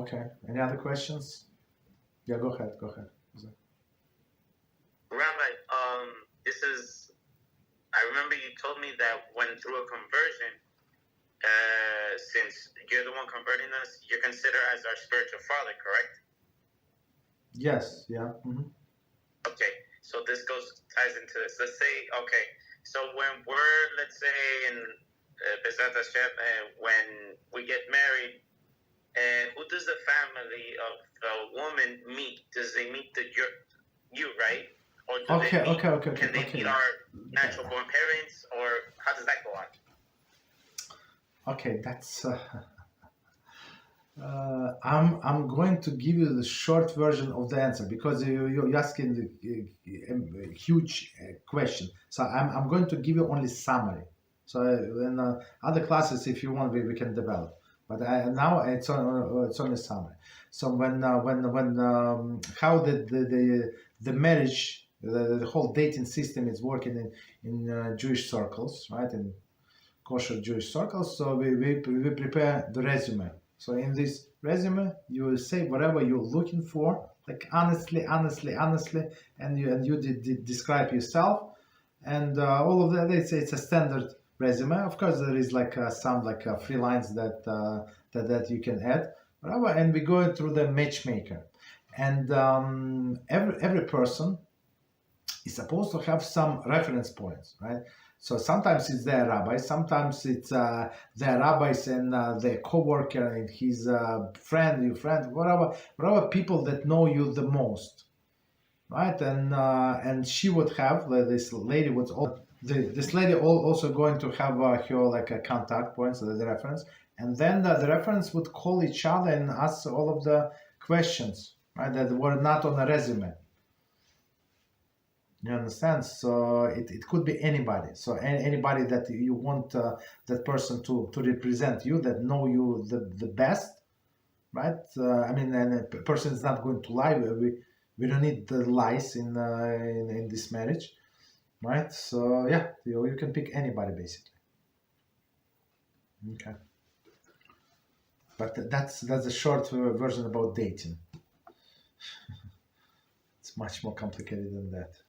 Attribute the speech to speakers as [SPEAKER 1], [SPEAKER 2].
[SPEAKER 1] Okay. Any other questions? Yeah, go ahead.
[SPEAKER 2] Rabbi, I remember you told me that when through a conversion, since you're the one converting us, you're considered as our spiritual father, correct?
[SPEAKER 1] Yes, yeah.
[SPEAKER 2] Okay, so this ties into this. Let's say, okay, so when we're, let's say, in Beezrat HaShem, when we get married, who does the family of the woman meet? Does they meet you, right? Or do they meet, can they meet our natural born parents, or how does that go on?
[SPEAKER 1] Okay, that's I'm going to give you the short version of the answer because you're asking a huge question. So I'm going to give you only summary. So in other classes, if you want, we can develop. But now it's only summary. So when how the marriage, the whole dating system is working in Jewish circles, right? In Kosher Jewish circles. So we prepare the resume. So in this resume, you will say whatever you're looking for, like honestly, and you describe yourself, and all of that. It's a standard resume. Of course, there is like some free lines that you can add, whatever. And we go through the matchmaker, and every person is supposed to have some reference points, right? So sometimes it's their rabbi, sometimes it's their rabbis and their co-worker and his friend, your friend, whatever people that know you the most, right? And she would have this lady would this lady also going to have her like a contact points, so the reference, and then the reference would call each other and ask all of the questions, right? That were not on a resume. You understand? So it could be anybody. So anybody that you want that person to represent you, that know you the best, right? I mean, and a person is not going to lie. We don't need the lies in this marriage, right? So yeah, you can pick anybody basically. Okay. But that's a short version about dating. It's much more complicated than that.